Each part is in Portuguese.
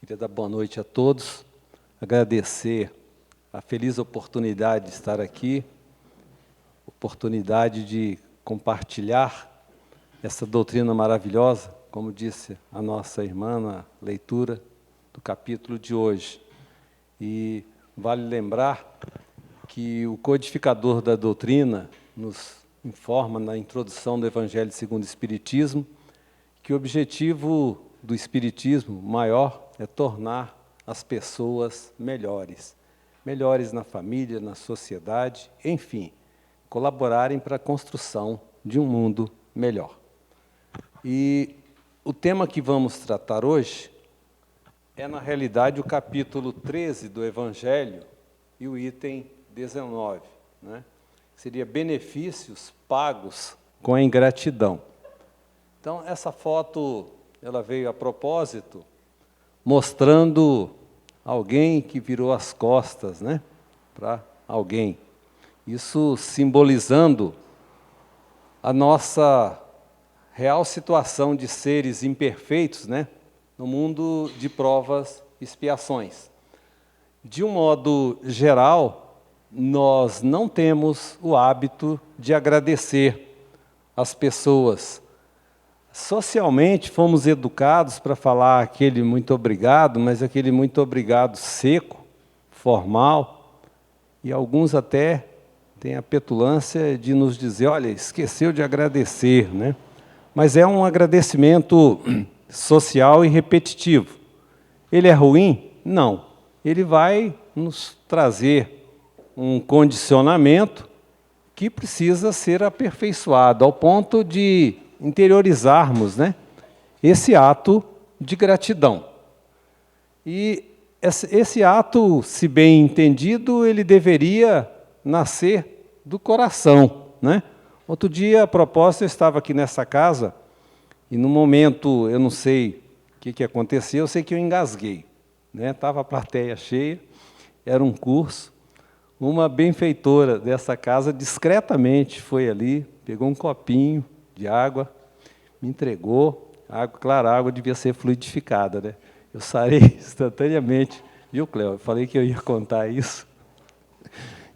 Queria dar boa noite a todos, agradecer a feliz oportunidade de estar aqui, oportunidade de compartilhar essa doutrina maravilhosa, como disse a nossa irmã na leitura do capítulo de hoje. E vale lembrar que o codificador da doutrina nos informa na introdução do Evangelho segundo o Espiritismo que o objetivo do Espiritismo maior é tornar as pessoas melhores. Melhores na família, na sociedade, enfim, colaborarem para a construção de um mundo melhor. E o tema que vamos tratar hoje é, na realidade, o capítulo 13 do Evangelho e o item 19, né? Seria benefícios pagos com a ingratidão. Então, essa foto ela veio a propósito, mostrando alguém que virou as costas, né, para alguém. Isso simbolizando a nossa real situação de seres imperfeitos, né, no mundo de provas e expiações. De um modo geral, nós não temos o hábito de agradecer as pessoas. Socialmente, fomos educados para falar aquele muito obrigado, mas aquele muito obrigado seco, formal, e alguns até têm a petulância de nos dizer, olha, esqueceu de agradecer, né? Mas é um agradecimento social e repetitivo. Ele é ruim? Não. Ele vai nos trazer um condicionamento que precisa ser aperfeiçoado, ao ponto de interiorizarmos, né, esse ato de gratidão. E esse ato, se bem entendido, ele deveria nascer do coração, né? Outro dia, a propósito, eu estava aqui nessa casa e, no momento, eu não sei o que aconteceu, eu sei que eu engasguei, né? Estava a plateia cheia, era um curso, uma benfeitora dessa casa discretamente foi ali, pegou um copinho de água, me entregou, água, claro, a água devia ser fluidificada, né? Eu sarei instantaneamente, viu, Cléo? Eu falei que eu ia contar isso.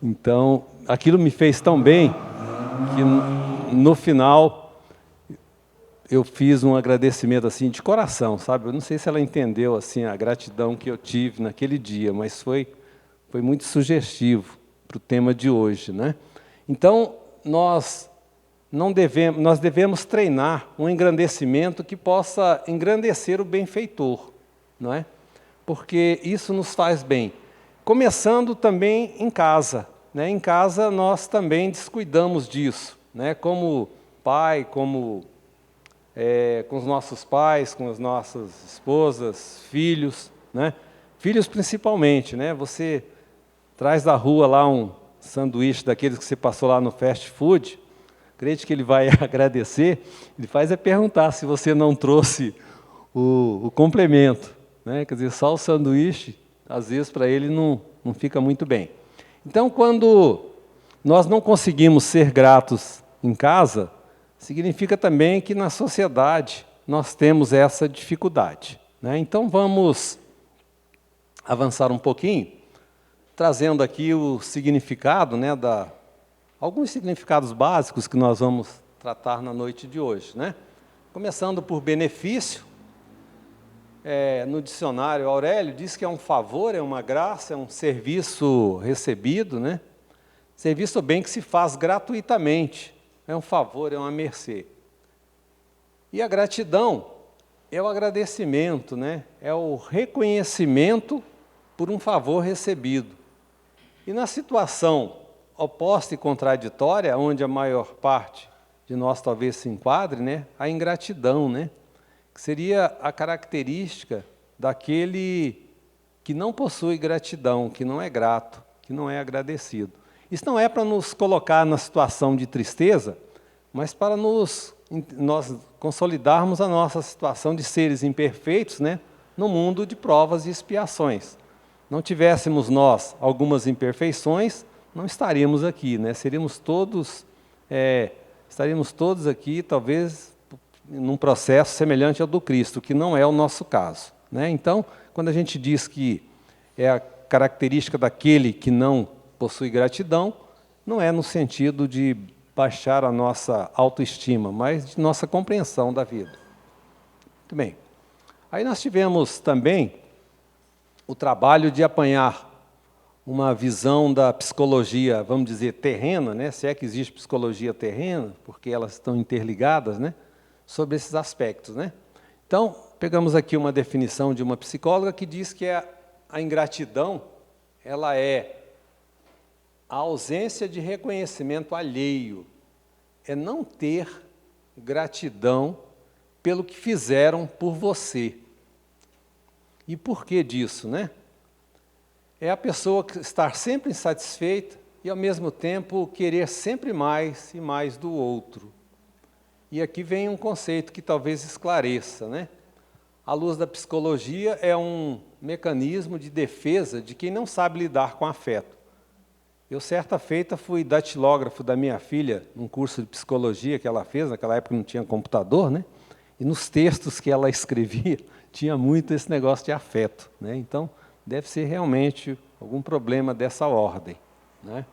Então, aquilo me fez tão bem que no final eu fiz um agradecimento assim de coração, sabe? Eu não sei se ela entendeu assim a gratidão que eu tive naquele dia, mas foi muito sugestivo para o tema de hoje, né? Então, nós devemos treinar um engrandecimento que possa engrandecer o benfeitor, não é? Porque isso nos faz bem. Começando também em casa, né? Em casa nós também descuidamos disso, né? Como pai, com os nossos pais, com as nossas esposas, filhos, né? Filhos principalmente, né? Você traz da rua lá um sanduíche daqueles que você passou lá no fast food, crente que ele vai agradecer, ele faz é perguntar se você não trouxe o complemento, né? Quer dizer, só o sanduíche, às vezes para ele não fica muito bem. Então, quando nós não conseguimos ser gratos em casa, significa também que na sociedade nós temos essa dificuldade, né? Então, vamos avançar um pouquinho, trazendo aqui o significado, né, alguns significados básicos que nós vamos tratar na noite de hoje, né? Começando por benefício, no dicionário Aurélio diz que é um favor, é uma graça, é um serviço recebido, né? Serviço bem que se faz gratuitamente, é um favor, é uma mercê. E a gratidão é o agradecimento, né? É o reconhecimento por um favor recebido. E na situação oposta e contraditória, onde a maior parte de nós talvez se enquadre, né, a ingratidão, né, que seria a característica daquele que não possui gratidão, que não é grato, que não é agradecido. Isso não é para nos colocar na situação de tristeza, mas para nós consolidarmos a nossa situação de seres imperfeitos, né, no mundo de provas e expiações. Não tivéssemos nós algumas imperfeições, não estaríamos aqui, né? Estaríamos todos aqui, talvez, num processo semelhante ao do Cristo, que não é o nosso caso. né? Então, quando a gente diz que é a característica daquele que não possui gratidão, não é no sentido de baixar a nossa autoestima, mas de nossa compreensão da vida. Muito bem. Aí nós tivemos também o trabalho de apanhar uma visão da psicologia, vamos dizer, terrena, né? Se é que existe psicologia terrena, porque elas estão interligadas, né? Sobre esses aspectos, né? Então, pegamos aqui uma definição de uma psicóloga que diz que a ingratidão, ela é a ausência de reconhecimento alheio, é não ter gratidão pelo que fizeram por você. E por que disso, né? É a pessoa que estar sempre insatisfeita e, ao mesmo tempo, querer sempre mais e mais do outro. E aqui vem um conceito que talvez esclareça, né? À luz da psicologia, é um mecanismo de defesa de quem não sabe lidar com afeto. Eu, certa feita, fui datilógrafo da minha filha, num curso de psicologia que ela fez, naquela época não tinha computador, né? E nos textos que ela escrevia, tinha muito esse negócio de afeto, né? Então, deve ser realmente algum problema dessa ordem, né?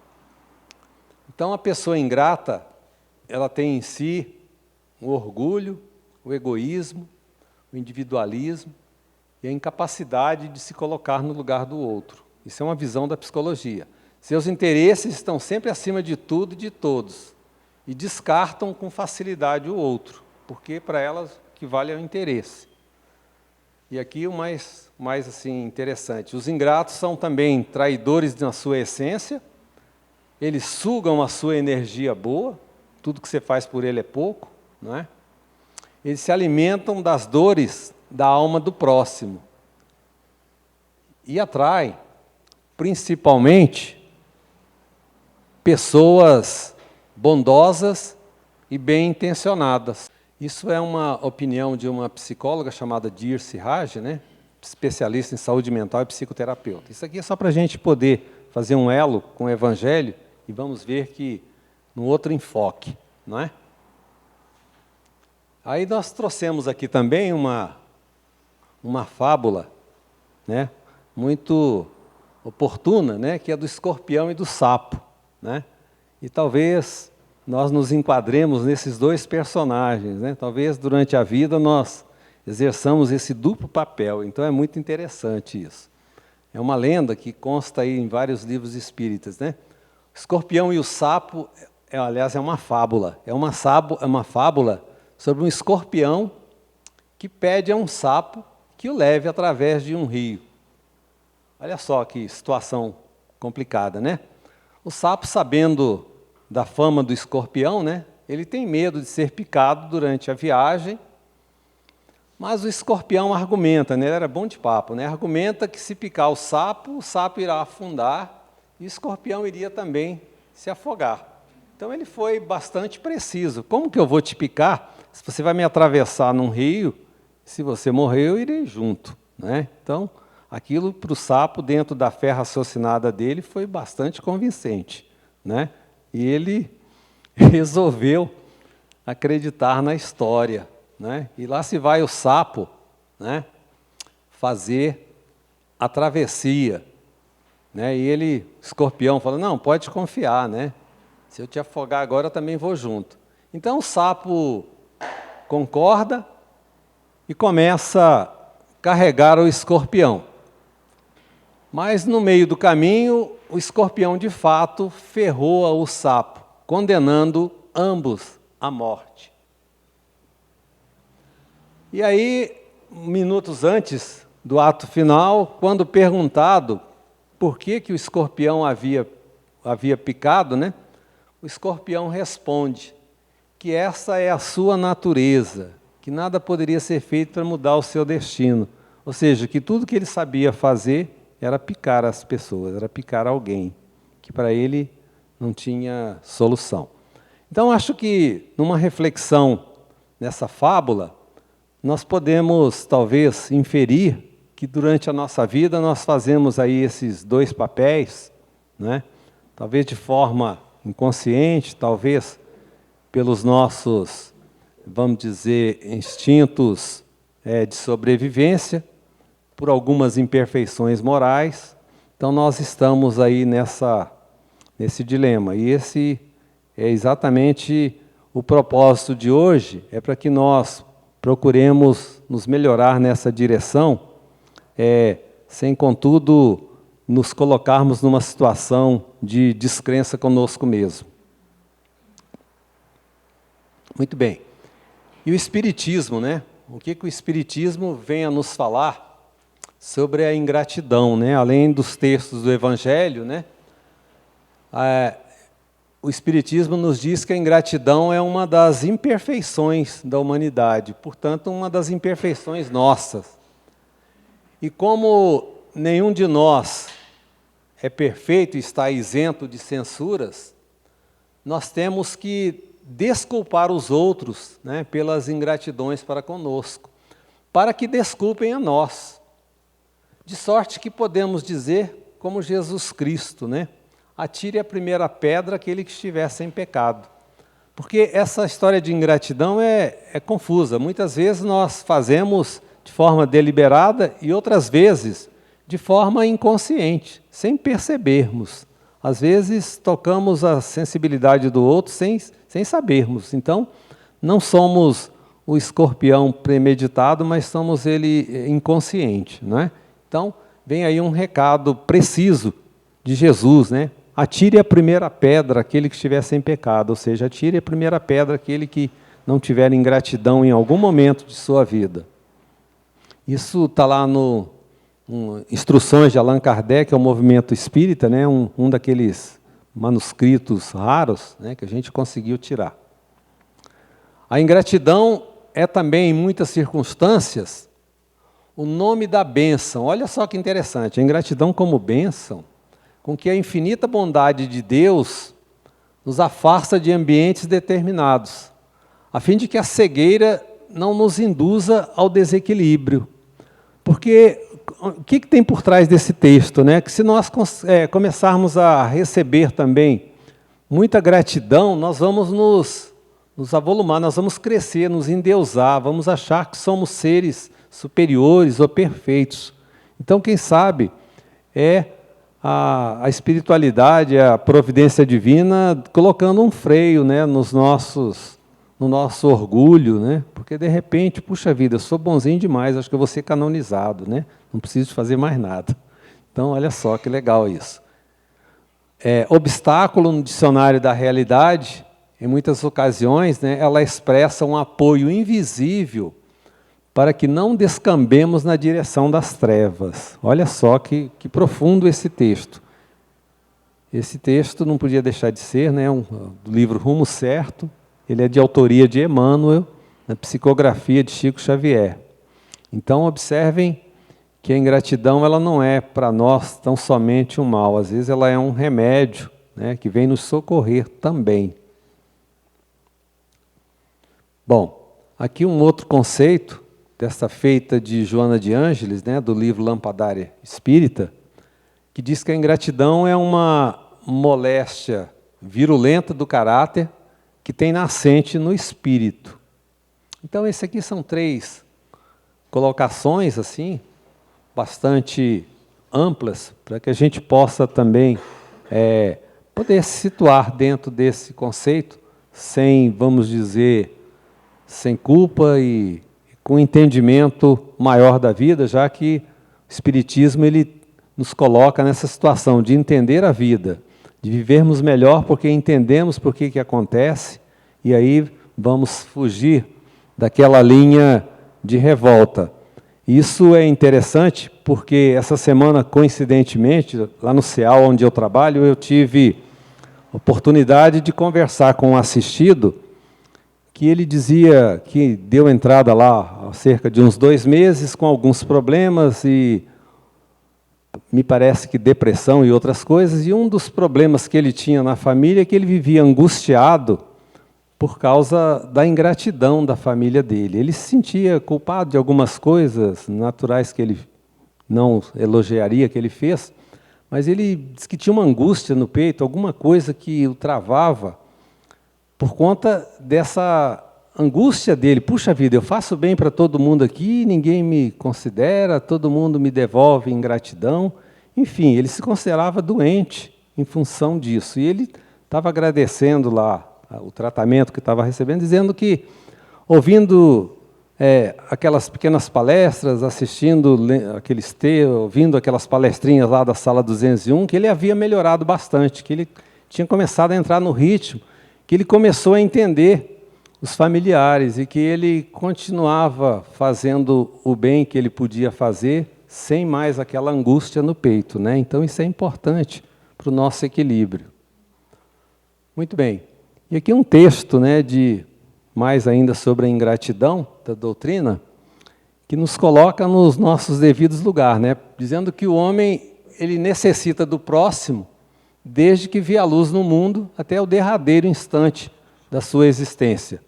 Então, a pessoa ingrata, ela tem em si o orgulho, o egoísmo, o individualismo e a incapacidade de se colocar no lugar do outro. Isso é uma visão da psicologia. Seus interesses estão sempre acima de tudo e de todos e descartam com facilidade o outro, porque para elas o que vale é o interesse. E aqui o mais assim, interessante. Os ingratos são também traidores na sua essência, eles sugam a sua energia boa, tudo que você faz por ele é pouco, não é? Eles se alimentam das dores da alma do próximo e atraem, principalmente, pessoas bondosas e bem-intencionadas. Isso é uma opinião de uma psicóloga chamada Dirce Raj, né? Especialista em saúde mental e psicoterapeuta. Isso aqui é só para a gente poder fazer um elo com o Evangelho e vamos ver que num outro enfoque, não é? Aí nós trouxemos aqui também uma fábula, né? Muito oportuna, né? Que é do escorpião e do sapo, né? E talvez nós nos enquadremos nesses dois personagens, né? Talvez durante a vida nós exerçamos esse duplo papel, então é muito interessante isso. É uma lenda que consta aí em vários livros espíritas, né? O escorpião e o sapo, aliás, é uma fábula. É uma fábula sobre um escorpião que pede a um sapo que o leve através de um rio. Olha só que situação complicada, né? O sapo, sabendo da fama do escorpião, né? Ele tem medo de ser picado durante a viagem, mas o escorpião argumenta, né? Ele era bom de papo, né? Argumenta que se picar o sapo irá afundar e o escorpião iria também se afogar. Então ele foi bastante preciso. Como que eu vou te picar se você vai me atravessar num rio? Se você morrer, eu irei junto, né? Então, aquilo para o sapo, dentro da fé raciocinada dele, foi bastante convincente, né? E ele resolveu acreditar na história, né? E lá se vai o sapo, né? Fazer a travessia, né? E ele, escorpião, fala, não, pode confiar, né? Se eu te afogar agora, eu também vou junto. Então o sapo concorda e começa a carregar o escorpião. Mas no meio do caminho, o escorpião de fato ferroa o sapo, condenando ambos à morte. E aí, minutos antes do ato final, quando perguntado por que o escorpião havia picado, né? O escorpião responde que essa é a sua natureza, que nada poderia ser feito para mudar o seu destino. Ou seja, que tudo que ele sabia fazer era picar as pessoas, era picar alguém, que para ele não tinha solução. Então, acho que, numa reflexão nessa fábula, nós podemos, talvez, inferir que durante a nossa vida nós fazemos aí esses dois papéis, né? Talvez de forma inconsciente, talvez pelos nossos, vamos dizer, instintos de sobrevivência, por algumas imperfeições morais. Então nós estamos aí nesse dilema. E esse é exatamente o propósito de hoje, é para que nós procuremos nos melhorar nessa direção, sem, contudo, nos colocarmos numa situação de descrença conosco mesmo. Muito bem. E o Espiritismo, né? O que o Espiritismo vem a nos falar sobre a ingratidão, né? Além dos textos do Evangelho, né? O Espiritismo nos diz que a ingratidão é uma das imperfeições da humanidade, portanto, uma das imperfeições nossas. E como nenhum de nós é perfeito e está isento de censuras, nós temos que desculpar os outros, né, pelas ingratidões para conosco, para que desculpem a nós. De sorte que podemos dizer, como Jesus Cristo, né? Atire a primeira pedra aquele que estiver sem pecado. Porque essa história de ingratidão é confusa. Muitas vezes nós fazemos de forma deliberada e outras vezes de forma inconsciente, sem percebermos. Às vezes tocamos a sensibilidade do outro sem sabermos. Então, não somos o escorpião premeditado, mas somos ele inconsciente, não é? Então, vem aí um recado preciso de Jesus, né? Atire a primeira pedra aquele que estiver sem pecado, ou seja, atire a primeira pedra aquele que não tiver ingratidão em algum momento de sua vida. Isso está lá no Instruções de Allan Kardec, ao Movimento Espírita, né? um daqueles manuscritos raros, né, que a gente conseguiu tirar. A ingratidão é também, em muitas circunstâncias, o nome da bênção. Olha só que interessante, a ingratidão como bênção, com que a infinita bondade de Deus nos afasta de ambientes determinados, a fim de que a cegueira não nos induza ao desequilíbrio. Porque o que tem por trás desse texto, né? Que se nós começarmos a receber também muita gratidão, nós vamos nos avolumar, nós vamos crescer, nos endeusar, vamos achar que somos seres superiores ou perfeitos. Então, quem sabe, a espiritualidade, a providência divina, colocando um freio, né, no nosso orgulho, né? Porque de repente, puxa vida, eu sou bonzinho demais, acho que eu vou ser canonizado, né? Não preciso fazer mais nada. Então, olha só que legal isso. Obstáculo no dicionário da realidade, em muitas ocasiões, né, ela expressa um apoio invisível para que não descambemos na direção das trevas. Olha só que profundo esse texto. Esse texto não podia deixar de ser, né, do livro Rumo Certo. Ele é de autoria de Emmanuel, na psicografia de Chico Xavier. Então, observem que a ingratidão ela não é para nós tão somente um mal. Às vezes ela é um remédio, né, que vem nos socorrer também. Bom, aqui um outro conceito, dessa feita de Joana de Ângeles, né, do livro Lampadária Espírita, que diz que a ingratidão é uma moléstia virulenta do caráter que tem nascente no espírito. Então, esses aqui são 3 colocações, assim, bastante amplas, para que a gente possa também poder se situar dentro desse conceito, sem, vamos dizer, sem culpa e com entendimento maior da vida, já que o Espiritismo ele nos coloca nessa situação de entender a vida, de vivermos melhor porque entendemos por que acontece, e aí vamos fugir daquela linha de revolta. Isso é interessante porque essa semana, coincidentemente, lá no CEAL, onde eu trabalho, eu tive oportunidade de conversar com um assistido que ele dizia que deu entrada lá há cerca de uns 2 meses com alguns problemas e me parece que depressão e outras coisas, e um dos problemas que ele tinha na família é que ele vivia angustiado por causa da ingratidão da família dele. Ele se sentia culpado de algumas coisas naturais que ele não elogiaria que ele fez, mas ele disse que tinha uma angústia no peito, alguma coisa que o travava por conta dessa angústia dele, puxa vida, eu faço bem para todo mundo aqui, ninguém me considera, todo mundo me devolve ingratidão. Enfim, ele se considerava doente em função disso. E ele estava agradecendo lá o tratamento que estava recebendo, dizendo que, ouvindo aquelas pequenas palestras, assistindo aqueles textos, ouvindo aquelas palestrinhas lá da sala 201, que ele havia melhorado bastante, que ele tinha começado a entrar no ritmo, que ele começou a entender os familiares e que ele continuava fazendo o bem que ele podia fazer sem mais aquela angústia no peito, né? Então isso é importante para o nosso equilíbrio. Muito bem. E aqui um texto, né, mais ainda sobre a ingratidão da doutrina, que nos coloca nos nossos devidos lugares, né? Dizendo que o homem ele necessita do próximo desde que vê a luz no mundo até o derradeiro instante da sua existência.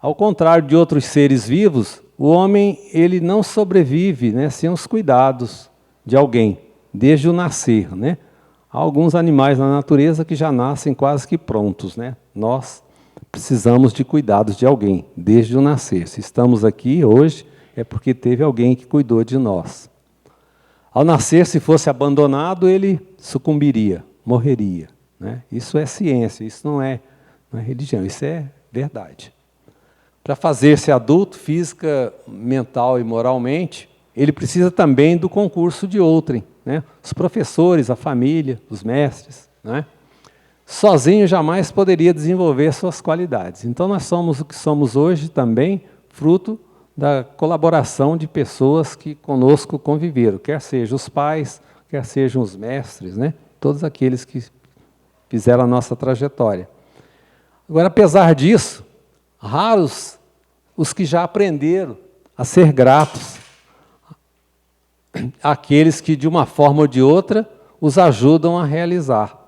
Ao contrário de outros seres vivos, o homem ele não sobrevive, né, sem os cuidados de alguém, desde o nascer, né? Há alguns animais na natureza que já nascem quase que prontos, né? Nós precisamos de cuidados de alguém, desde o nascer. Se estamos aqui hoje, é porque teve alguém que cuidou de nós. Ao nascer, se fosse abandonado, ele sucumbiria, morreria, né? Isso é ciência, isso não é religião, isso é verdade. Para fazer-se adulto, física, mental e moralmente, ele precisa também do concurso de outrem, né? Os professores, a família, os mestres, né? Sozinho jamais poderia desenvolver suas qualidades. Então nós somos o que somos hoje também, fruto da colaboração de pessoas que conosco conviveram, quer sejam os pais, quer sejam os mestres, né? Todos aqueles que fizeram a nossa trajetória. Agora, apesar disso, raros os que já aprenderam a ser gratos àqueles que, de uma forma ou de outra, os ajudam a realizar.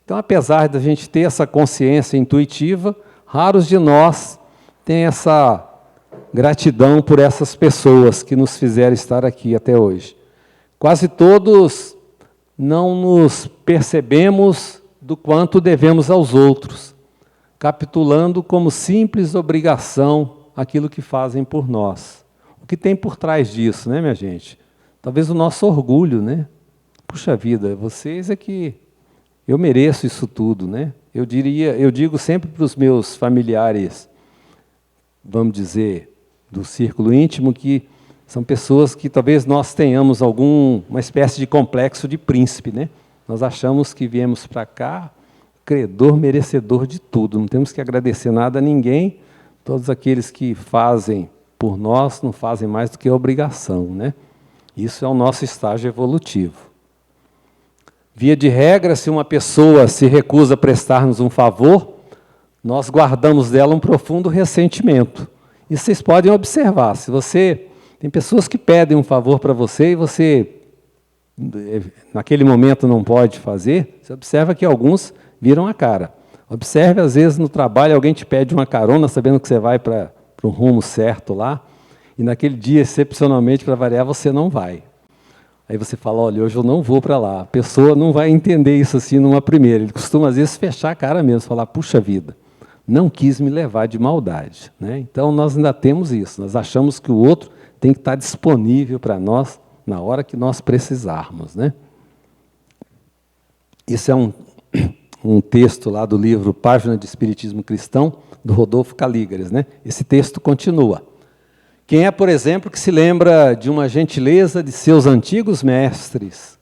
Então, apesar de a gente ter essa consciência intuitiva, raros de nós têm essa gratidão por essas pessoas que nos fizeram estar aqui até hoje. Quase todos não nos percebemos do quanto devemos aos outros, capitulando como simples obrigação aquilo que fazem por nós. O que tem por trás disso, né, minha gente? Talvez o nosso orgulho, né? Puxa vida, vocês é que eu mereço isso tudo, né? Eu digo sempre para os meus familiares, vamos dizer, do círculo íntimo, que são pessoas que talvez nós tenhamos uma espécie de complexo de príncipe, né? Nós achamos que viemos para cá credor, merecedor de tudo, não temos que agradecer nada a ninguém, todos aqueles que fazem por nós não fazem mais do que obrigação, né? Isso é o nosso estágio evolutivo. Via de regra, se uma pessoa se recusa a prestar-nos um favor, nós guardamos dela um profundo ressentimento. E vocês podem observar, se você... Tem pessoas que pedem um favor para você e você, naquele momento, não pode fazer, você observa que alguns viram a cara. Observe, às vezes, no trabalho, alguém te pede uma carona, sabendo que você vai para um rumo certo lá, e naquele dia, excepcionalmente, para variar, você não vai. Aí você fala, olha, hoje eu não vou para lá. A pessoa não vai entender isso assim numa primeira. Ele costuma, às vezes, fechar a cara mesmo, falar, puxa vida, não quis me levar de maldade, né? Então, nós ainda temos isso. Nós achamos que o outro tem que estar disponível para nós na hora que nós precisarmos, né? Isso é um texto lá do livro Página de Espiritismo Cristão, do Rodolfo Calígares, né? Esse texto continua. Quem é, por exemplo, que se lembra de uma gentileza de seus antigos mestres,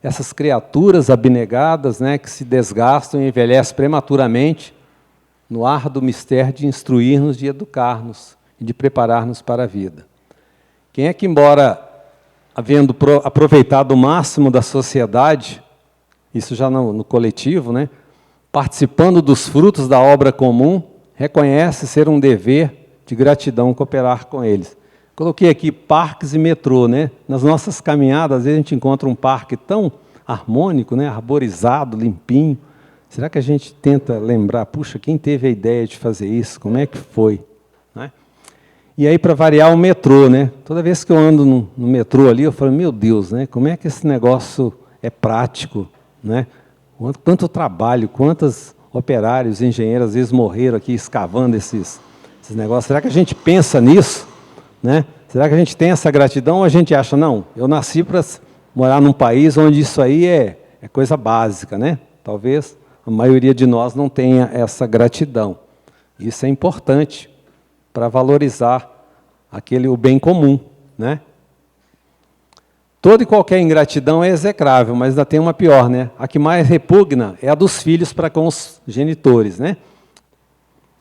essas criaturas abnegadas, né, que se desgastam e envelhecem prematuramente no árduo mistério de instruir-nos, de educar-nos e de preparar-nos para a vida. Quem é que, embora havendo aproveitado o máximo da sociedade, isso já no coletivo, né, participando dos frutos da obra comum, reconhece ser um dever de gratidão cooperar com eles. Coloquei aqui parques e metrô, né? Nas nossas caminhadas, às vezes a gente encontra um parque tão harmônico, né? Arborizado, limpinho. Será que a gente tenta lembrar, puxa, quem teve a ideia de fazer isso? Como é que foi? Né? E aí, para variar, o metrô, né? Toda vez que eu ando no metrô ali, eu falo, meu Deus, né? Como é que esse negócio é prático, né? Quanto trabalho, quantos operários, engenheiros, às vezes morreram aqui escavando esses esses negócios. Será que a gente pensa nisso? Né? Será que a gente tem essa gratidão ou a gente acha, não, eu nasci para morar num país onde isso aí é coisa básica, né? Talvez a maioria de nós não tenha essa gratidão. Isso é importante para valorizar o bem comum, né? Toda e qualquer ingratidão é execrável, mas ainda tem uma pior, né? A que mais repugna é a dos filhos para com os genitores, né?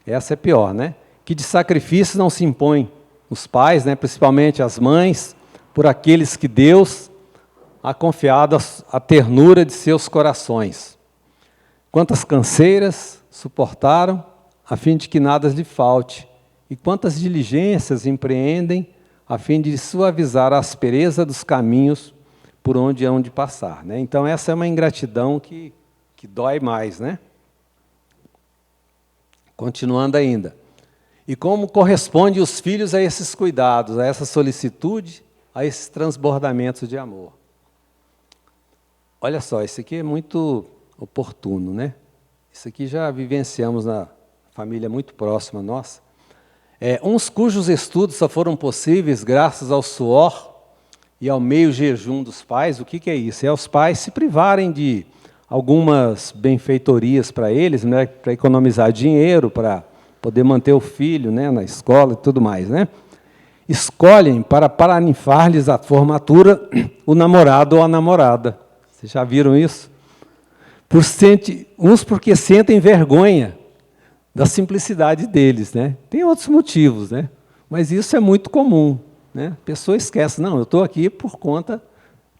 Essa é pior, né? Que de sacrifícios não se impõe os pais, né? Principalmente as mães, por aqueles que Deus ha confiado a ternura de seus corações. Quantas canseiras suportaram, a fim de que nada lhe falte, e quantas diligências empreendem, a fim de suavizar a aspereza dos caminhos por onde hão de passar, né? Então, essa é uma ingratidão que dói mais, né? Continuando ainda. E como corresponde os filhos a esses cuidados, a essa solicitude, a esses transbordamentos de amor? Olha só, isso aqui é muito oportuno, né? Isso aqui já vivenciamos na família muito próxima nossa. Uns cujos estudos só foram possíveis graças ao suor e ao meio jejum dos pais. O que é isso? É os pais se privarem de algumas benfeitorias para eles, né, para economizar dinheiro, para poder manter o filho, né, na escola e tudo mais, né? Escolhem para paraninfar-lhes a formatura o namorado ou a namorada. Vocês já viram isso? Uns porque sentem vergonha da simplicidade deles, né? Tem outros motivos, né? Mas isso é muito comum, né? A pessoa esquece, não, eu estou aqui por conta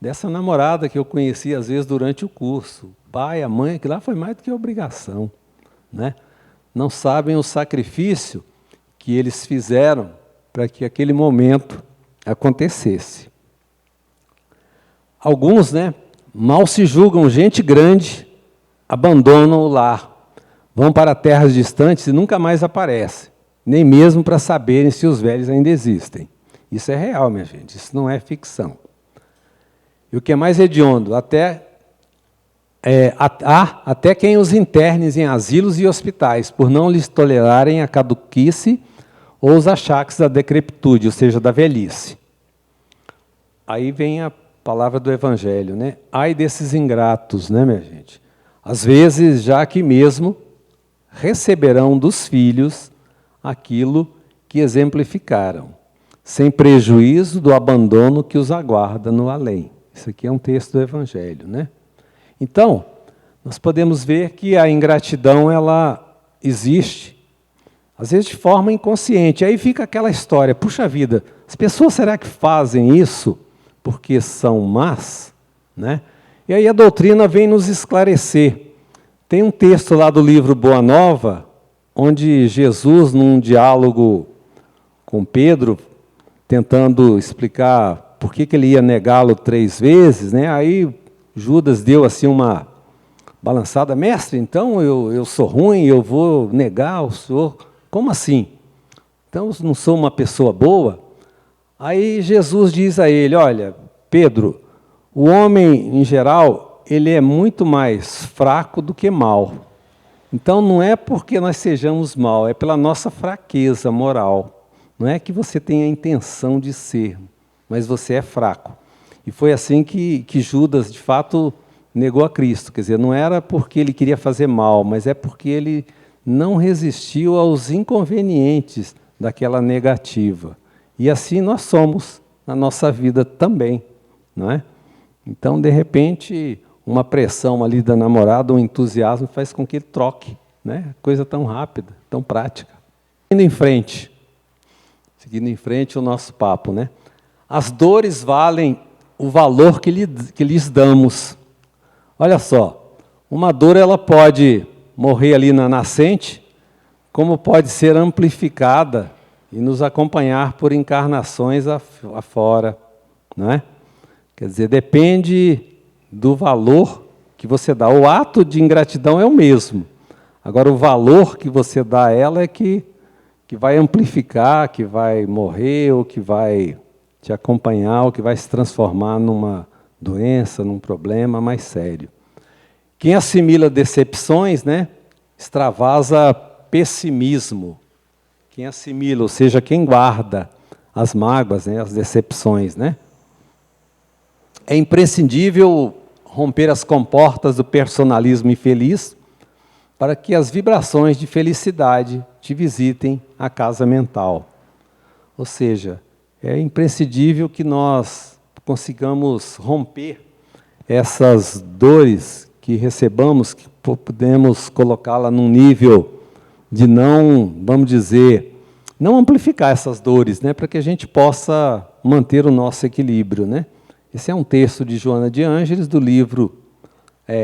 dessa namorada que eu conheci, às vezes, durante o curso. O pai, a mãe, que lá foi mais do que obrigação, né? Não sabem o sacrifício que eles fizeram para que aquele momento acontecesse. Alguns, né, mal se julgam gente grande, abandonam o lar, vão para terras distantes e nunca mais aparecem, nem mesmo para saberem se os velhos ainda existem. Isso é real, minha gente, isso não é ficção. E o que é mais hediondo, até quem os internes em asilos e hospitais, por não lhes tolerarem a caduquice ou os achaques da decrepitude, ou seja, da velhice. Aí vem a palavra do Evangelho, né? Ai desses ingratos, né, minha gente? Às vezes, já aqui mesmo, receberão dos filhos aquilo que exemplificaram, sem prejuízo do abandono que os aguarda no além. Isso aqui é um texto do Evangelho, né? Então, nós podemos ver que a ingratidão, ela existe, às vezes de forma inconsciente. Aí fica aquela história, puxa vida, as pessoas será que fazem isso porque são más? Né? E aí a doutrina vem nos esclarecer. Tem um texto lá do livro Boa Nova, onde Jesus, num diálogo com Pedro, tentando explicar por que ele ia negá-lo 3 vezes, né? Aí Judas deu assim uma balançada, mestre, então eu sou ruim, eu vou negar o senhor? Como assim? Então eu não sou uma pessoa boa? Aí Jesus diz a ele, olha, Pedro, o homem em geral, ele é muito mais fraco do que mau. Então não é porque nós sejamos mal, é pela nossa fraqueza moral. Não é que você tenha a intenção de ser, mas você é fraco. E foi assim que Judas, de fato, negou a Cristo. Quer dizer, não era porque ele queria fazer mal, mas é porque ele não resistiu aos inconvenientes daquela negativa. E assim nós somos na nossa vida também, não é? Então, de repente, uma pressão ali da namorada, um entusiasmo, faz com que ele troque, né? Coisa tão rápida, tão prática. Seguindo em frente o nosso papo, né? As dores valem o valor que lhes damos. Olha só, uma dor ela pode morrer ali na nascente, como pode ser amplificada e nos acompanhar por encarnações afora, não é? Quer dizer, depende do valor que você dá. O ato de ingratidão é o mesmo. Agora, o valor que você dá a ela é que vai amplificar, que vai morrer, ou que vai te acompanhar, ou que vai se transformar numa doença, num problema mais sério. Quem assimila decepções, né, extravasa pessimismo. quem assimila, ou seja, quem guarda as mágoas, né, as decepções, né? É imprescindível romper as comportas do personalismo infeliz para que as vibrações de felicidade te visitem a casa mental. Ou seja, é imprescindível que nós consigamos romper essas dores que recebamos, que podemos colocá-la num nível de não, vamos dizer, não amplificar essas dores, né, para que a gente possa manter o nosso equilíbrio, né? Esse é um texto de Joana de Ângeles, do livro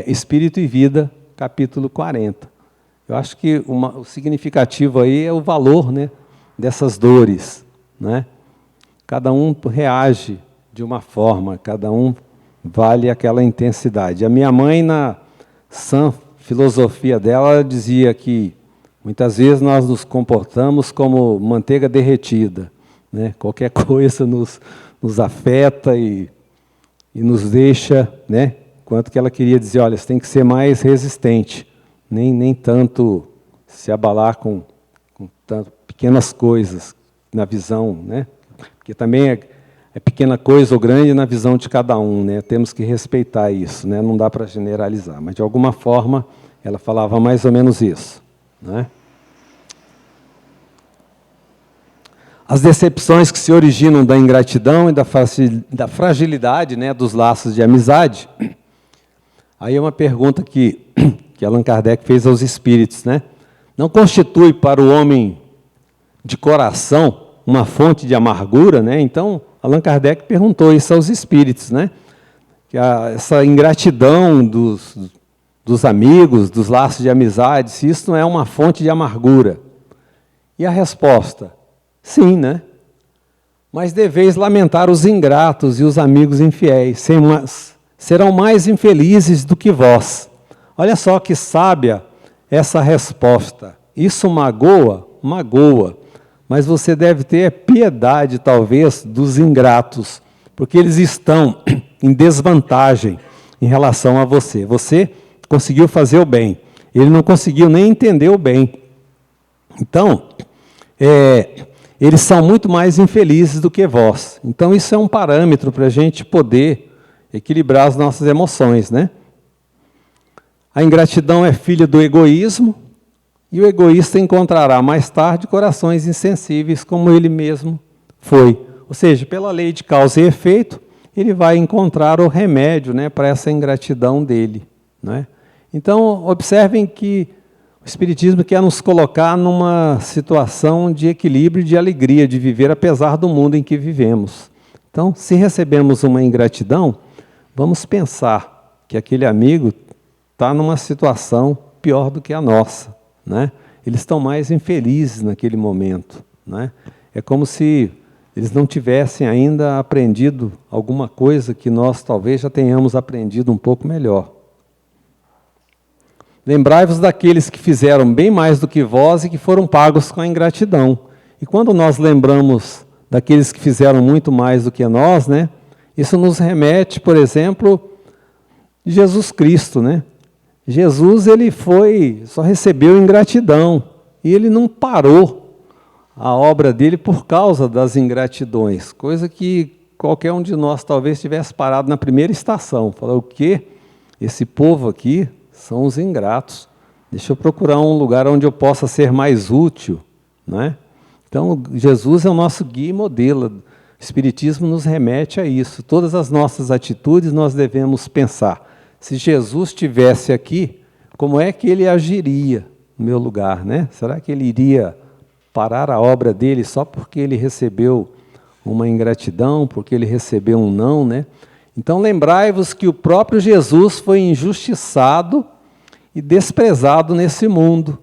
Espírito e Vida, capítulo 40. Eu acho que o significativo aí é o valor, né, dessas dores, né? Cada um reage de uma forma, cada um vale aquela intensidade. A minha mãe, na sã filosofia dela, ela dizia que muitas vezes nós nos comportamos como manteiga derretida, né? Qualquer coisa nos afeta e nos deixa, né? Quanto que ela queria dizer, olha, você tem que ser mais resistente, nem tanto se abalar com tanto pequenas coisas na visão, né? Porque também é pequena coisa ou grande na visão de cada um, né? Temos que respeitar isso, né? Não dá para generalizar, mas de alguma forma ela falava mais ou menos isso, né? As decepções que se originam da ingratidão e da fragilidade, né, dos laços de amizade. Aí é uma pergunta que Allan Kardec fez aos espíritos, né? Não constitui para o homem de coração uma fonte de amargura, né? Então, Allan Kardec perguntou isso aos espíritos, né? Que essa ingratidão dos amigos, dos laços de amizade, se isso não é uma fonte de amargura. E a resposta? Sim, né? Mas deveis lamentar os ingratos e os amigos infiéis, serão mais infelizes do que vós. Olha só que sábia essa resposta. Isso magoa? Magoa. Mas você deve ter piedade, talvez, dos ingratos, porque eles estão em desvantagem em relação a você. Você conseguiu fazer o bem, ele não conseguiu nem entender o bem. Então, eles são muito mais infelizes do que vós. Então, isso é um parâmetro para a gente poder equilibrar as nossas emoções, né? A ingratidão é filha do egoísmo, e o egoísta encontrará mais tarde corações insensíveis, como ele mesmo foi. Ou seja, pela lei de causa e efeito, ele vai encontrar o remédio, né, para essa ingratidão dele, né? Então, observem que o Espiritismo quer nos colocar numa situação de equilíbrio e de alegria de viver, apesar do mundo em que vivemos. Então, se recebemos uma ingratidão, vamos pensar que aquele amigo está numa situação pior do que a nossa, né? Eles estão mais infelizes naquele momento, né? É como se eles não tivessem ainda aprendido alguma coisa que nós talvez já tenhamos aprendido um pouco melhor. Lembrai-vos daqueles que fizeram bem mais do que vós e que foram pagos com a ingratidão. E quando nós lembramos daqueles que fizeram muito mais do que nós, né, isso nos remete, por exemplo, de Jesus Cristo, né? Jesus, ele só recebeu ingratidão, e ele não parou a obra dele por causa das ingratidões, coisa que qualquer um de nós talvez tivesse parado na primeira estação. Falou, o quê? Esse povo aqui são os ingratos. Deixa eu procurar um lugar onde eu possa ser mais útil, né? Então, Jesus é o nosso guia e modelo. O Espiritismo nos remete a isso. Todas as nossas atitudes nós devemos pensar. Se Jesus estivesse aqui, como é que ele agiria no meu lugar, né? Será que ele iria parar a obra dele só porque ele recebeu uma ingratidão, porque ele recebeu um não, né? Então, lembrai-vos que o próprio Jesus foi injustiçado e desprezado nesse mundo,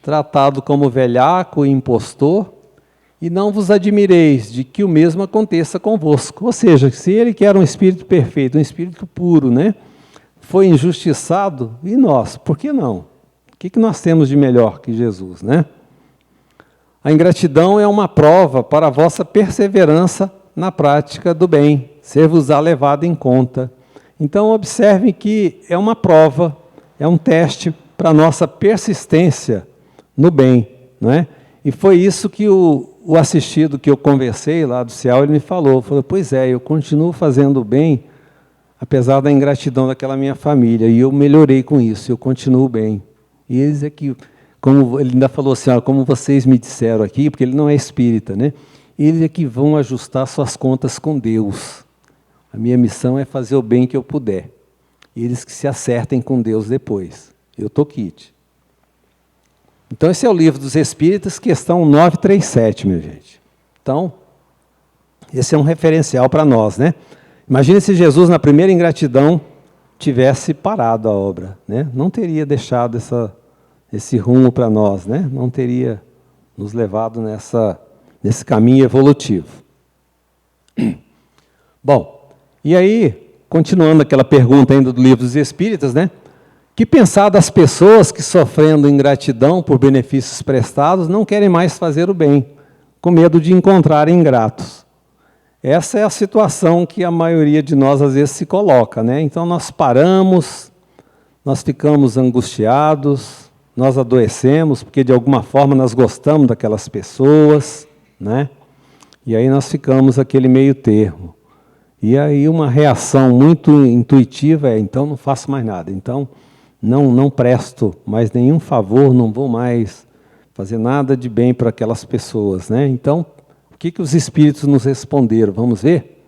tratado como velhaco e impostor, e não vos admireis de que o mesmo aconteça convosco. Ou seja, se ele que era um espírito perfeito, um espírito puro, né, foi injustiçado, e nós, por que não? O que nós temos de melhor que Jesus, né? A ingratidão é uma prova para a vossa perseverança na prática do bem, ser-vos-á levado em conta. Então, observem que é uma prova, é um teste para a nossa persistência no bem, não é? E foi isso que o assistido que eu conversei lá do céu, ele me falou, pois é, eu continuo fazendo bem, apesar da ingratidão daquela minha família, e eu melhorei com isso, eu continuo bem. E eles é que, como ele ainda falou assim, ó, como vocês me disseram aqui, porque ele não é espírita, né? Eles é que vão ajustar suas contas com Deus. A minha missão é fazer o bem que eu puder. Eles que se acertem com Deus depois. Eu estou quite. Então, esse é o Livro dos Espíritos, questão 937, minha gente. Então, esse é um referencial para nós, né? Imagine se Jesus, na primeira ingratidão, tivesse parado a obra, né? Não teria deixado esse rumo para nós, né? Não teria nos levado nesse caminho evolutivo. Bom, e aí, continuando aquela pergunta ainda do Livro dos Espíritos, né? Que pensar das pessoas que, sofrendo ingratidão por benefícios prestados, não querem mais fazer o bem, com medo de encontrarem ingratos. Essa é a situação que a maioria de nós, às vezes, se coloca, né? Então, nós paramos, nós ficamos angustiados, nós adoecemos, porque, de alguma forma, nós gostamos daquelas pessoas, né? E aí nós ficamos aquele meio termo. E aí uma reação muito intuitiva é, então, não faço mais nada. Então, não presto mais nenhum favor, não vou mais fazer nada de bem para aquelas pessoas, né? Então, o que os espíritos nos responderam? Vamos ver?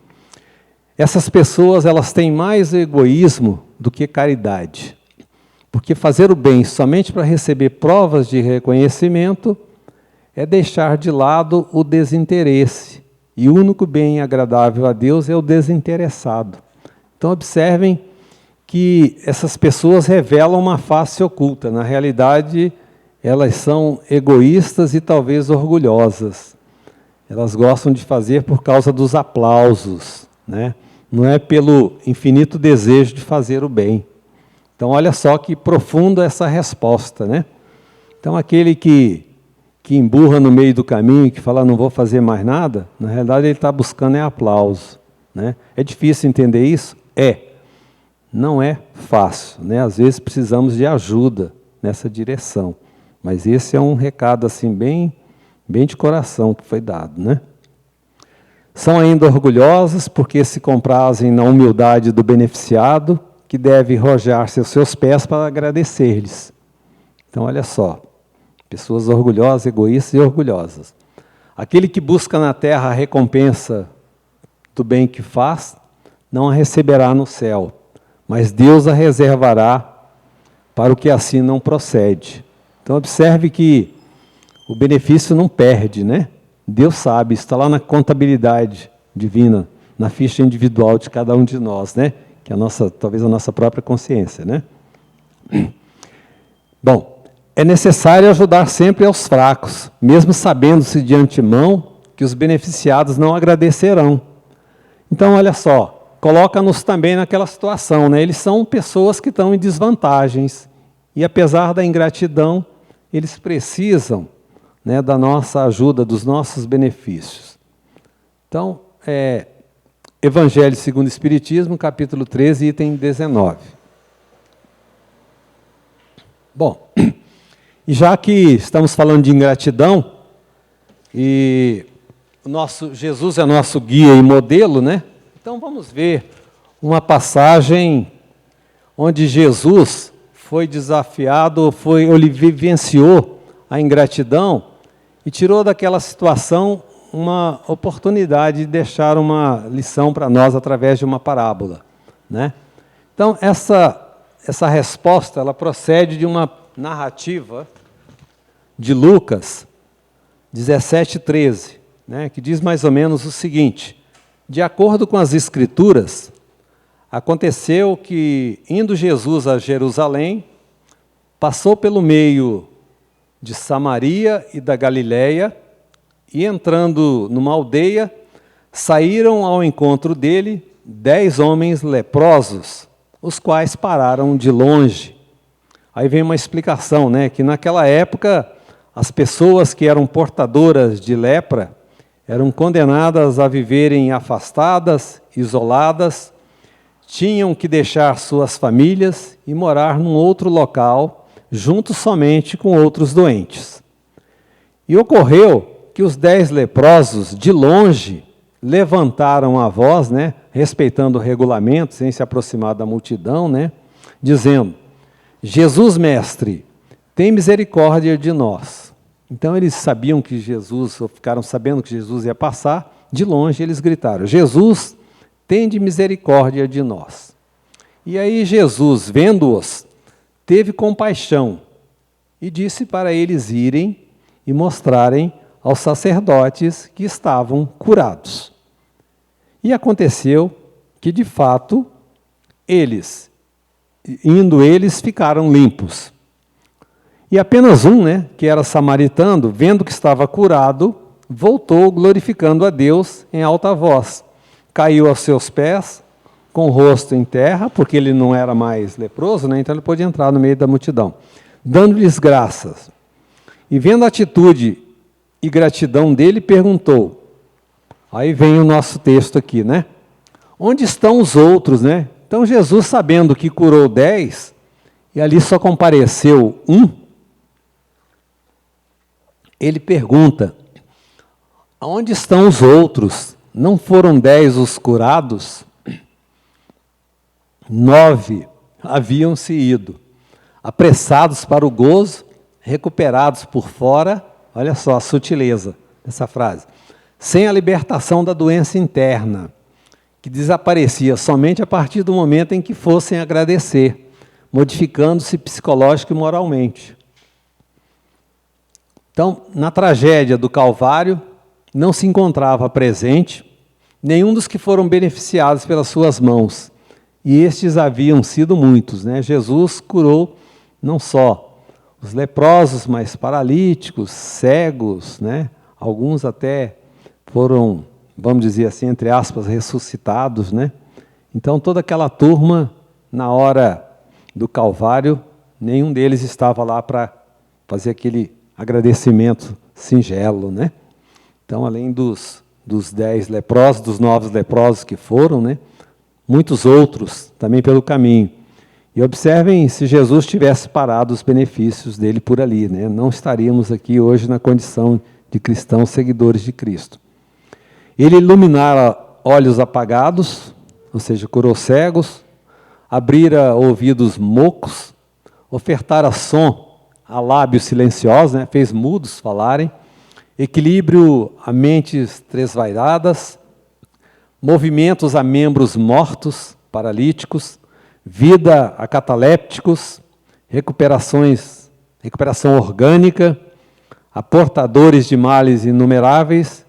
Essas pessoas, elas têm mais egoísmo do que caridade. Porque fazer o bem somente para receber provas de reconhecimento é deixar de lado o desinteresse. E o único bem agradável a Deus é o desinteressado. Então, observem que essas pessoas revelam uma face oculta. Na realidade, elas são egoístas e talvez orgulhosas. Elas gostam de fazer por causa dos aplausos, né? Não é pelo infinito desejo de fazer o bem. Então, olha só que profunda essa resposta, né? Então, aquele que emburra no meio do caminho, que fala, não vou fazer mais nada, na realidade ele está buscando aplauso, né? É difícil entender isso? Não é fácil, né? Às vezes precisamos de ajuda nessa direção. Mas esse é um recado assim bem de coração que foi dado, né? São ainda orgulhosos porque se comprazem na humildade do beneficiado, que deve rojar-se aos seus pés para agradecer-lhes. Então, olha só, pessoas orgulhosas, egoístas e orgulhosas. Aquele que busca na terra a recompensa do bem que faz, não a receberá no céu, mas Deus a reservará para o que assim não procede. Então, observe que o benefício não perde, né? Deus sabe, está lá na contabilidade divina, na ficha individual de cada um de nós, né? Que é talvez a nossa própria consciência, né? Bom, é necessário ajudar sempre aos fracos, mesmo sabendo-se de antemão que os beneficiados não agradecerão. Então, olha só, coloca-nos também naquela situação, né? Eles são pessoas que estão em desvantagens, e apesar da ingratidão, eles precisam, né, da nossa ajuda, dos nossos benefícios. Então, Evangelho segundo o Espiritismo, capítulo 13, item 19. Bom, e já que estamos falando de ingratidão, e o nosso Jesus é nosso guia e modelo, né? Então vamos ver uma passagem onde Jesus foi desafiado, ele vivenciou a ingratidão e tirou daquela situação uma oportunidade de deixar uma lição para nós através de uma parábola, né? Então, essa resposta, ela procede de uma narrativa de Lucas 17:13, né, que diz mais ou menos o seguinte: de acordo com as Escrituras, aconteceu que, indo Jesus a Jerusalém, passou pelo meio de Samaria e da Galiléia, e entrando numa aldeia, saíram ao encontro dele 10 homens leprosos, os quais pararam de longe. Aí vem uma explicação, né, que naquela época as pessoas que eram portadoras de lepra eram condenadas a viverem afastadas, isoladas, tinham que deixar suas famílias e morar num outro local, junto somente com outros doentes. E ocorreu que os 10 leprosos, de longe, levantaram a voz, né, respeitando o regulamento, sem se aproximar da multidão, né, dizendo: Jesus, mestre, tem misericórdia de nós. Então eles sabiam que Jesus, ou ficaram sabendo que Jesus ia passar, de longe eles gritaram: Jesus, tende misericórdia de nós. E aí Jesus, vendo-os, teve compaixão e disse para eles irem e mostrarem aos sacerdotes que estavam curados. E aconteceu que, de fato, eles ficaram limpos. E apenas um, né, que era samaritano, vendo que estava curado, voltou glorificando a Deus em alta voz. Caiu aos seus pés, com o rosto em terra, porque ele não era mais leproso, né, então ele pôde entrar no meio da multidão, dando-lhes graças. E vendo a atitude e gratidão dele, perguntou. Aí vem o nosso texto aqui, né? Onde estão os outros, né? Então Jesus, sabendo que curou 10, e ali só compareceu um, ele pergunta: onde estão os outros? Não foram 10 os curados? 9 haviam-se ido, apressados para o gozo, recuperados por fora. Olha só a sutileza dessa frase. Sem a libertação da doença interna, que desaparecia somente a partir do momento em que fossem agradecer, modificando-se psicológico e moralmente. Então, na tragédia do Calvário, não se encontrava presente nenhum dos que foram beneficiados pelas suas mãos. E estes haviam sido muitos, né? Jesus curou não só os leprosos, mas paralíticos, cegos, né? Alguns até foram, vamos dizer assim, entre aspas, ressuscitados, né? Então, toda aquela turma, na hora do Calvário, nenhum deles estava lá para fazer aquele agradecimento singelo, né? Então, além dos 10 leprosos, dos 9 leprosos que foram, né? Muitos outros também pelo caminho. E observem, se Jesus tivesse parado os benefícios dele por ali, né? Não estaríamos aqui hoje na condição de cristãos seguidores de Cristo. Ele iluminara olhos apagados, ou seja, curou cegos, abrira ouvidos mocos, ofertara som a lábios silenciosos, né? Fez mudos falarem, equilíbrio a mentes tresvairadas, movimentos a membros mortos, paralíticos, vida a catalépticos, recuperação orgânica, a portadores de males inumeráveis,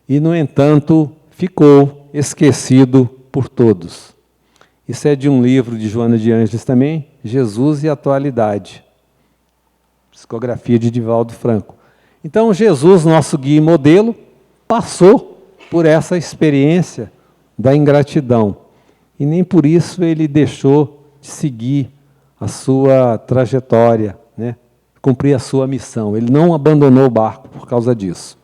e, no entanto, ficou esquecido por todos. Isso é de um livro de Joana de Ângeles também, Jesus e a Atualidade, psicografia de Divaldo Franco. Então, Jesus, nosso guia e modelo, passou por essa experiência da ingratidão. E nem por isso ele deixou de seguir a sua trajetória, né? Cumprir a sua missão. Ele não abandonou o barco por causa disso.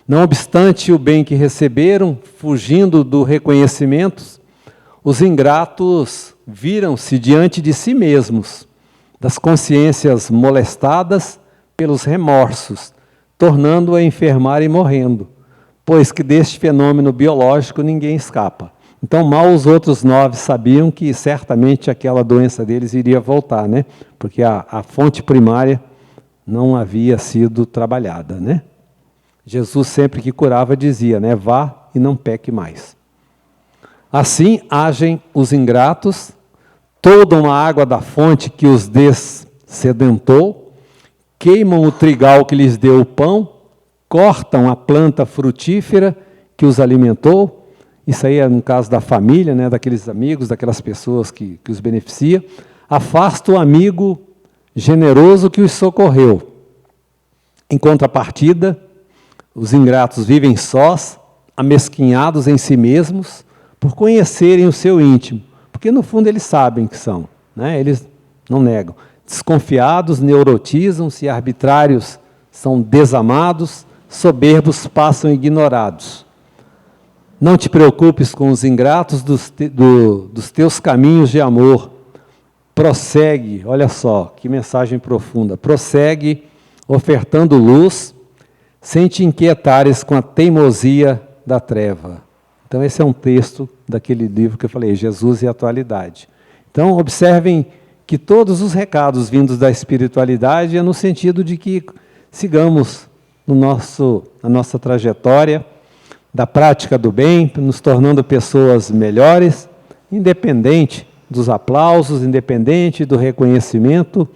Não obstante o bem que receberam, fugindo do reconhecimento, os ingratos viram-se diante de si mesmos, das consciências molestadas pelos remorsos, tornando-a enfermar e morrendo, pois que deste fenômeno biológico ninguém escapa. Então, mal os outros 9 sabiam que certamente aquela doença deles iria voltar, né? Porque a fonte primária não havia sido trabalhada, né? Jesus, sempre que curava, dizia, né? Vá e não peque mais. Assim agem os ingratos, tomam a água da fonte que os dessedentou, queimam o trigal que lhes deu o pão, cortam a planta frutífera que os alimentou. Isso aí é no caso da família, né, daqueles amigos, daquelas pessoas que os beneficia. Afasta o amigo generoso que os socorreu. Em contrapartida, os ingratos vivem sós, amesquinhados em si mesmos, por conhecerem o seu íntimo. Porque, no fundo, eles sabem que são, né? Eles não negam. Desconfiados, neurotizam-se, arbitrários são desamados, soberbos passam ignorados. Não te preocupes com os ingratos dos teus caminhos de amor. Prossegue, olha só, que mensagem profunda. Prossegue ofertando luz sem te inquietares com a teimosia da treva. Então esse é um texto daquele livro que eu falei, Jesus e a Atualidade. Então observem que todos os recados vindos da espiritualidade é no sentido de que sigamos na nossa trajetória da prática do bem, nos tornando pessoas melhores, independente dos aplausos, independente do reconhecimento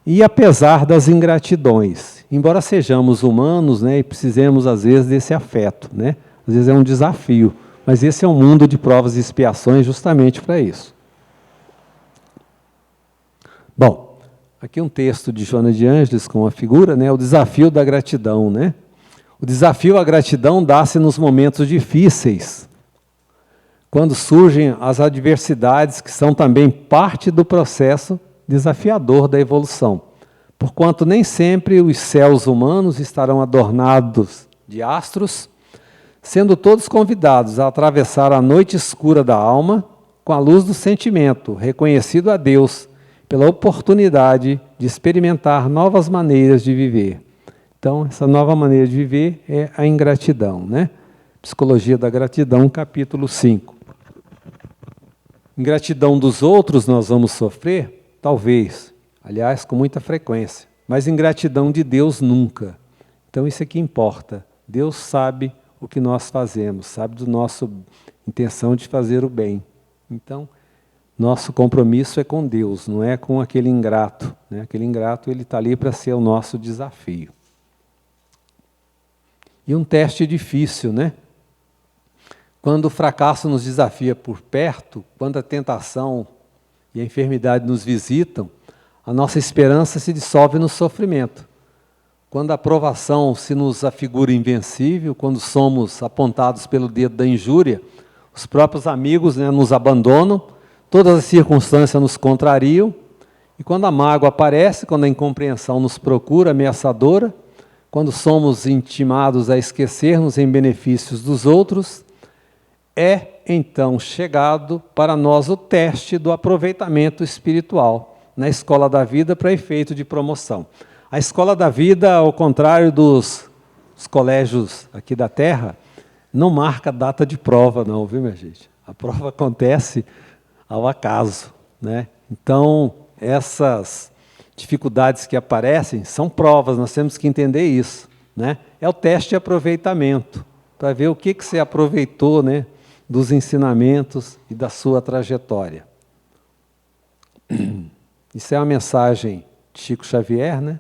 e apesar das ingratidões. Embora sejamos humanos, né, e precisemos às vezes desse afeto, né? Às vezes é um desafio, mas esse é um mundo de provas e expiações justamente para isso. Bom, aqui um texto de Joana de Ângeles com a figura, né, o desafio da gratidão, né? O desafio à gratidão dá-se nos momentos difíceis, quando surgem as adversidades que são também parte do processo desafiador da evolução. Porquanto nem sempre os céus humanos estarão adornados de astros, sendo todos convidados a atravessar a noite escura da alma com a luz do sentimento, reconhecido a Deus pela oportunidade de experimentar novas maneiras de viver. Então, essa nova maneira de viver é a ingratidão, né? Psicologia da Gratidão, capítulo 5. Ingratidão dos outros nós vamos sofrer? Talvez. Aliás, com muita frequência. Mas ingratidão de Deus nunca. Então, isso é que importa. Deus sabe o que nós fazemos, sabe da nossa intenção de fazer o bem. Então, nosso compromisso é com Deus, não é com aquele ingrato, né? Aquele ingrato, ele está ali para ser o nosso desafio. E um teste difícil, né? Quando o fracasso nos desafia por perto, quando a tentação e a enfermidade nos visitam, a nossa esperança se dissolve no sofrimento. Quando a provação se nos afigura invencível, quando somos apontados pelo dedo da injúria, os próprios amigos, né, nos abandonam, todas as circunstâncias nos contrariam, e quando a mágoa aparece, quando a incompreensão nos procura ameaçadora, quando somos intimados a esquecermos em benefícios dos outros, é então chegado para nós o teste do aproveitamento espiritual na escola da vida para efeito de promoção. A escola da vida, ao contrário dos colégios aqui da Terra, não marca data de prova não, viu, minha gente? A prova acontece ao acaso, né? Então, essas dificuldades que aparecem são provas, nós temos que entender isso, né? É o teste de aproveitamento, para ver o que você aproveitou, né, dos ensinamentos e da sua trajetória. Isso é uma mensagem de Chico Xavier, né?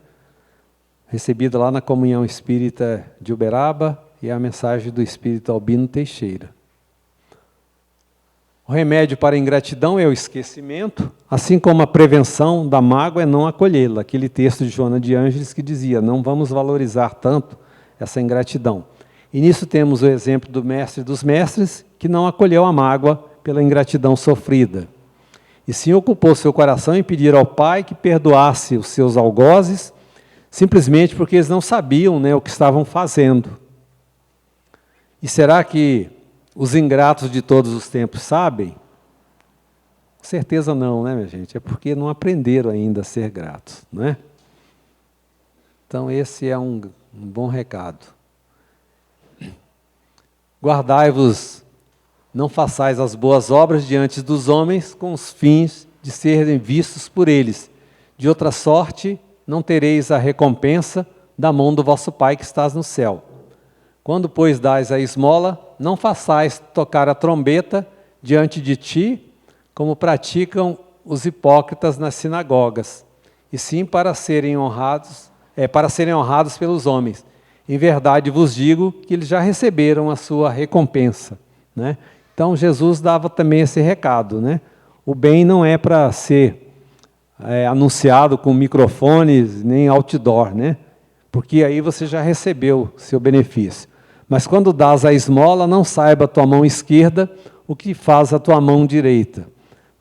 Recebida lá na Comunhão Espírita de Uberaba, e é a mensagem do Espírito Albino Teixeira. O remédio para a ingratidão é o esquecimento, assim como a prevenção da mágoa é não acolhê-la. Aquele texto de Joana de Ângeles que dizia, não vamos valorizar tanto essa ingratidão. E nisso temos o exemplo do mestre dos mestres, que não acolheu a mágoa pela ingratidão sofrida. E sim ocupou seu coração em pedir ao Pai que perdoasse os seus algozes, simplesmente porque eles não sabiam, né, o que estavam fazendo. E será que os ingratos de todos os tempos sabem? Com certeza não, né, minha gente? É porque não aprenderam ainda a ser gratos, não é? Então, esse é um bom recado. Guardai-vos, não façais as boas obras diante dos homens com os fins de serem vistos por eles. De outra sorte, não tereis a recompensa da mão do vosso Pai que estás no céu. Quando, pois, dais a esmola, não façais tocar a trombeta diante de ti, como praticam os hipócritas nas sinagogas, e sim para serem honrados pelos homens. Em verdade vos digo que eles já receberam a sua recompensa, né? Então Jesus dava também esse recado, né? O bem não é para ser anunciado com microfones nem outdoor, né? Porque aí você já recebeu seu benefício. Mas quando dás a esmola, não saiba a tua mão esquerda o que faz a tua mão direita,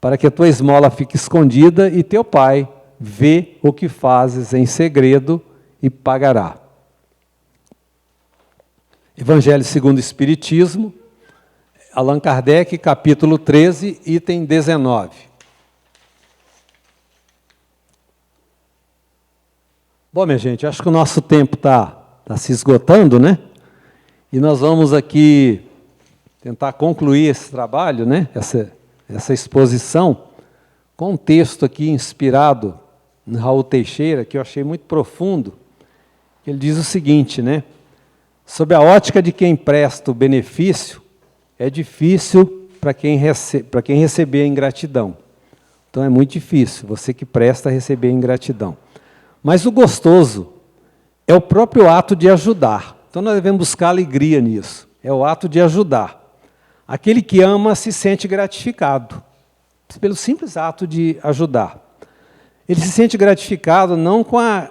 para que a tua esmola fique escondida e teu Pai vê o que fazes em segredo e pagará. Evangelho segundo o Espiritismo, Allan Kardec, capítulo 13, item 19. Bom, minha gente, acho que o nosso tempo está se esgotando, né? E nós vamos aqui tentar concluir esse trabalho, né? Essa exposição, com um texto aqui inspirado em Raul Teixeira, que eu achei muito profundo. Ele diz o seguinte, né? Sob a ótica de quem presta o benefício, é difícil para quem receber a ingratidão. Então é muito difícil, você que presta receber a ingratidão. Mas o gostoso é o próprio ato de ajudar. Então nós devemos buscar alegria nisso. É o ato de ajudar. Aquele que ama se sente gratificado, pelo simples ato de ajudar. Ele se sente gratificado não com a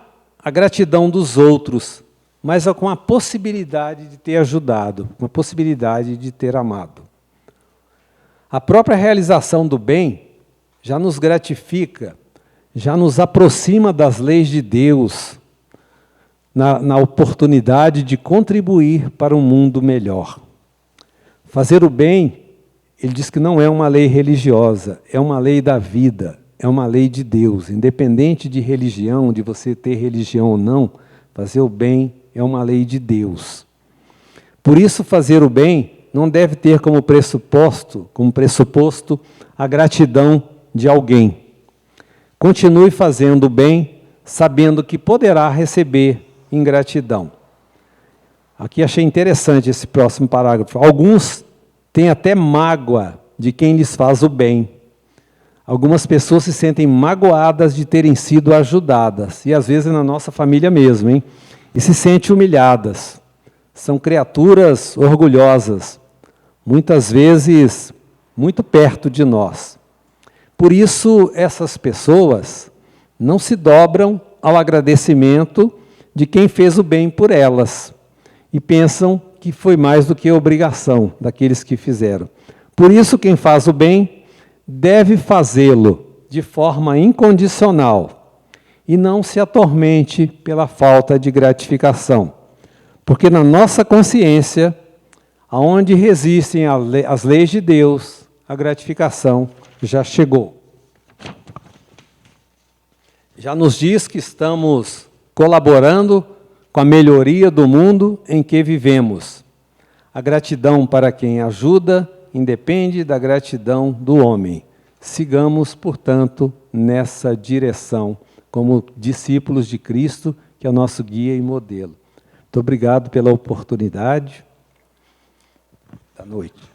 gratidão dos outros, mas com a possibilidade de ter ajudado, com a possibilidade de ter amado. A própria realização do bem já nos gratifica, já nos aproxima das leis de Deus, na oportunidade de contribuir para um mundo melhor. Fazer o bem, ele diz que não é uma lei religiosa, é uma lei da vida, é uma lei de Deus. Independente de religião, de você ter religião ou não, fazer o bem é uma lei de Deus. Por isso, fazer o bem não deve ter como pressuposto a gratidão de alguém. Continue fazendo o bem, sabendo que poderá receber ingratidão. Aqui achei interessante esse próximo parágrafo. Alguns têm até mágoa de quem lhes faz o bem. Algumas pessoas se sentem magoadas de terem sido ajudadas, e às vezes na nossa família mesmo, hein? E se sentem humilhadas. São criaturas orgulhosas, muitas vezes muito perto de nós. Por isso, essas pessoas não se dobram ao agradecimento de quem fez o bem por elas, e pensam que foi mais do que obrigação daqueles que fizeram. Por isso, quem faz o bem deve fazê-lo de forma incondicional e não se atormente pela falta de gratificação. Porque na nossa consciência, aonde resistem as leis de Deus, a gratificação já chegou. Já nos diz que estamos colaborando com a melhoria do mundo em que vivemos. A gratidão para quem ajuda independe da gratidão do homem. Sigamos, portanto, nessa direção, como discípulos de Cristo, que é o nosso guia e modelo. Muito obrigado pela oportunidade. Boa noite.